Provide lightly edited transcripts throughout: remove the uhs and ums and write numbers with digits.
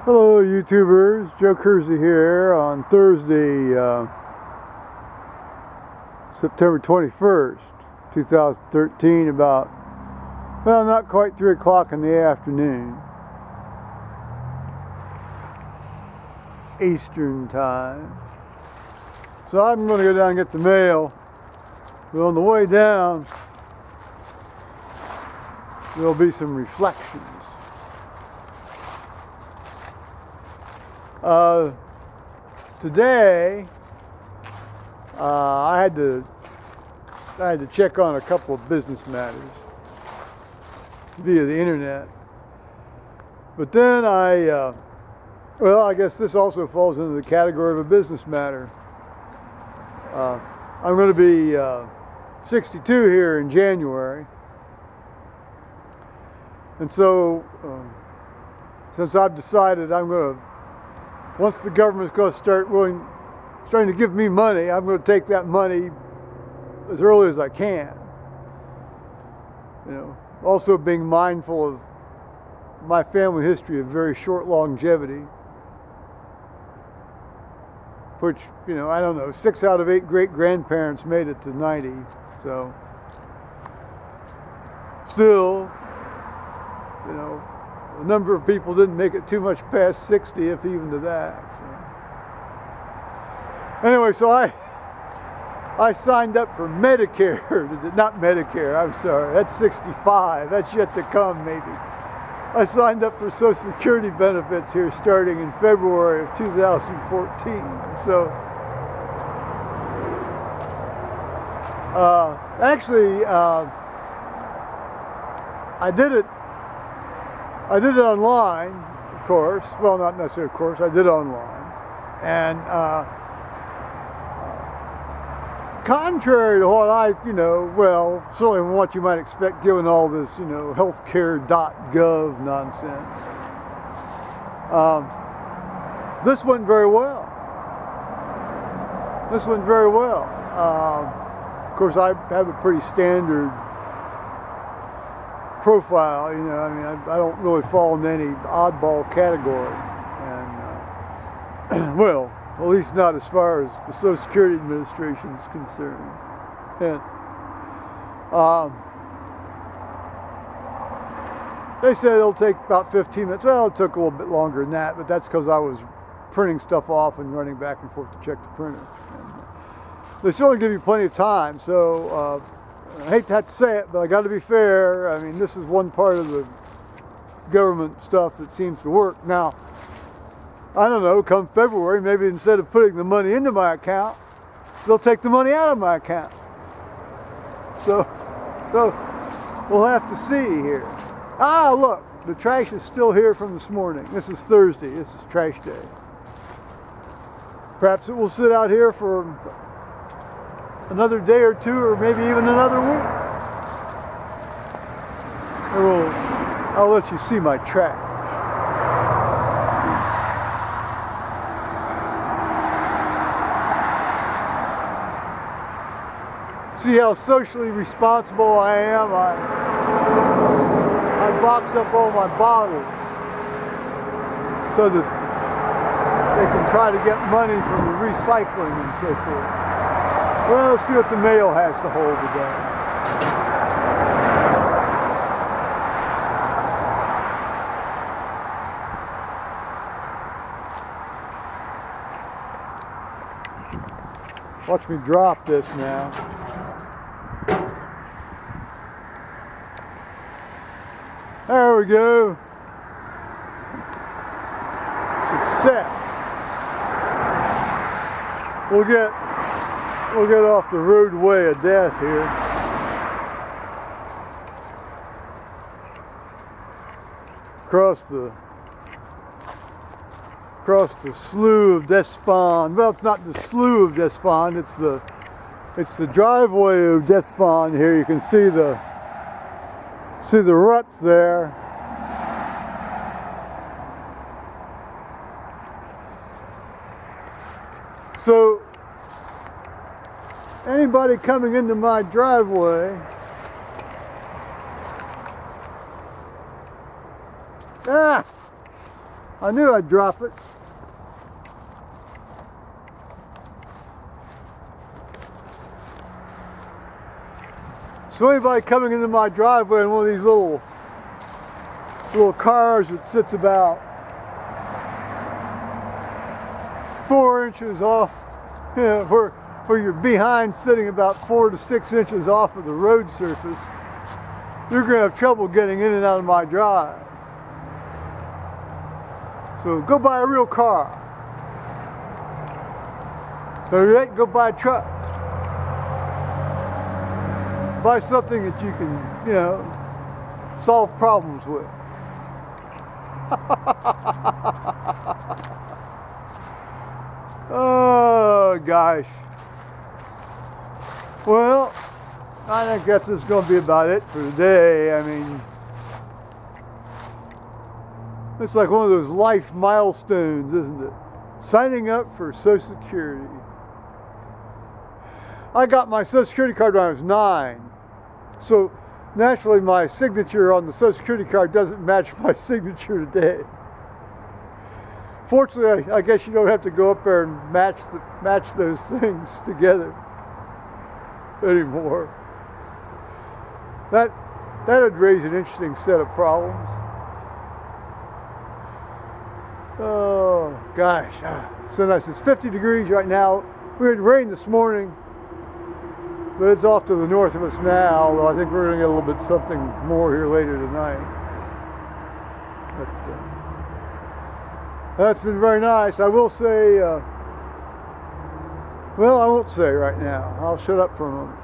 Hello YouTubers, Joe Kersey here on Thursday, September 21st, 2013, about, well, not quite 3 o'clock in the afternoon, Eastern time. So I'm going to go down and get the mail, but on the way down, there'll be some reflections. Today, I had to check on a couple of business matters via the internet. But then well, I guess this also falls into the category of a business matter. I'm going to be 62 here in January, and so since I've decided I'm going to, once the government's going to starting to give me money, I'm going to take that money as early as I can. You know, also being mindful of my family history of very short longevity, which, you know, I don't know, 6 out of 8 great-grandparents made it to 90, so still, you know, a number of people didn't make it too much past 60, if even to that. So anyway, so I signed up for Medicare, not Medicare, I'm sorry, that's 65, that's yet to come maybe. I signed up for Social Security benefits here starting in February of 2014. So actually, I did it online, of course. Well, not necessarily, of course. I did it online. And contrary to what well, certainly what you might expect given all this, healthcare.gov nonsense, this went very well. This went very well. Of course, I have a pretty standard profile, I mean, I don't really fall into any oddball category, and well, at least not as far as the Social Security Administration is concerned. And they said it'll take about 15 minutes. Well, it took a little bit longer than that, but that's because I was printing stuff off and running back and forth to check the printer. And they still give you plenty of time, so I hate to have to say it, but I got to be fair. I mean, this is one part of the government stuff that seems to work. Now, I don't know, come February, maybe instead of putting the money into my account, they'll take the money out of my account. So we'll have to see here. Ah, look, the trash is still here from this morning. This is Thursday. This is trash day. Perhaps it will sit out here for another day or two, or maybe even another week. I'll let you see my trash. See how socially responsible I am? I box up all my bottles so that they can try to get money from the recycling and so forth. Well, let's see what the mail has to hold today. Watch me drop this now. There we go. Success. We'll get off the roadway of death here. Across the slough of despond. Well, it's not the slough of despond, it's the driveway of despond here. You can see the ruts there. So anybody coming into my driveway I knew I'd drop it. So anybody coming into my driveway in one of these little cars that sits about 4 inches off, you know, where your behind sitting about 4 to 6 inches off of the road surface, you're going to have trouble getting in and out of my drive. So go buy a real car. Better yet, go buy a truck. Buy something that you can, you know, solve problems with. Oh gosh. Well, I think that's just going to be about it for today. I mean, it's like one of those life milestones, isn't it? Signing up for Social Security. I got my Social Security card when I was 9. So naturally my signature on the Social Security card doesn't match my signature today. Fortunately, I guess you don't have to go up there and match those things together anymore. That would raise an interesting set of problems. Oh gosh, so nice. It's 50 degrees right now. We had rain this morning, but it's off to the north of us now, although I think we're going to get a little bit something more here later tonight. But that's been very nice. I will say, well, I won't say right now. I'll shut up for a moment.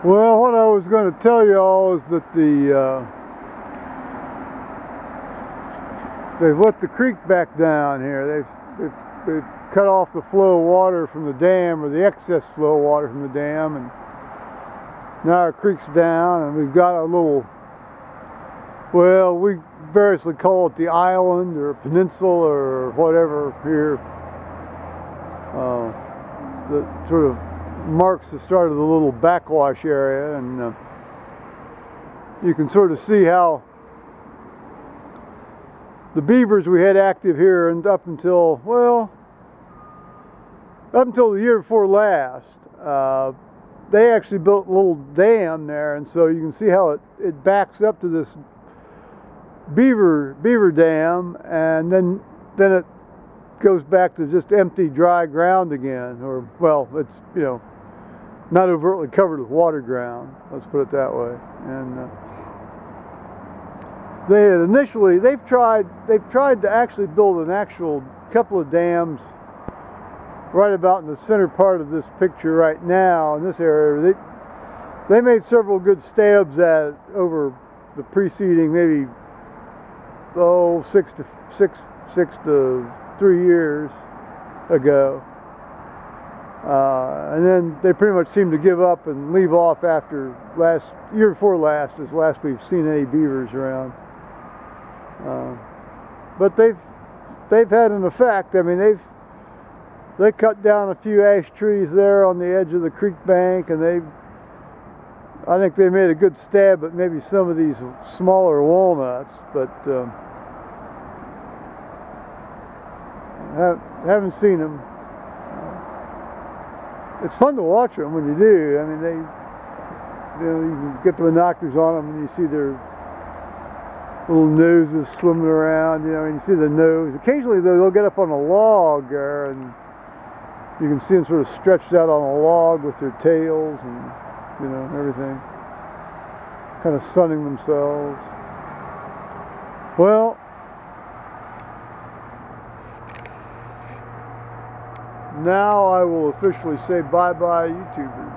Well, what I was going to tell y'all is that they've let the creek back down here. They've cut off the flow of water from the dam, or the excess flow of water from the dam, and now our creek's down, and we've got a little, well, we variously call it the island or peninsula or whatever here, that sort of marks the start of the little backwash area, and you can sort of see how the beavers we had active here, and up until the year before last, they actually built a little dam there, and so you can see how it backs up to this beaver dam, and then it goes back to just empty dry ground again, or, well, it's, you know, not overtly covered with water ground, let's put it that way. And they've tried to actually build an actual couple of dams right about in the center part of this picture right now in this area. They made several good stabs at it over the preceding maybe 6 to 3 years ago. And then they pretty much seemed to give up and leave off after year before last is last we've seen any beavers around. But they've had an effect. I mean, they cut down a few ash trees there on the edge of the creek bank, and I think they made a good stab at maybe some of these smaller walnuts, but haven't seen them. It's fun to watch them when you do. I mean, you can get the binoculars on them and you see their little noses swimming around, and you see the nose. Occasionally, though, they'll get up on a log there, and you can see them sort of stretched out on a log with their tails and, everything, kind of sunning themselves. Well, now I will officially say bye-bye, YouTubers.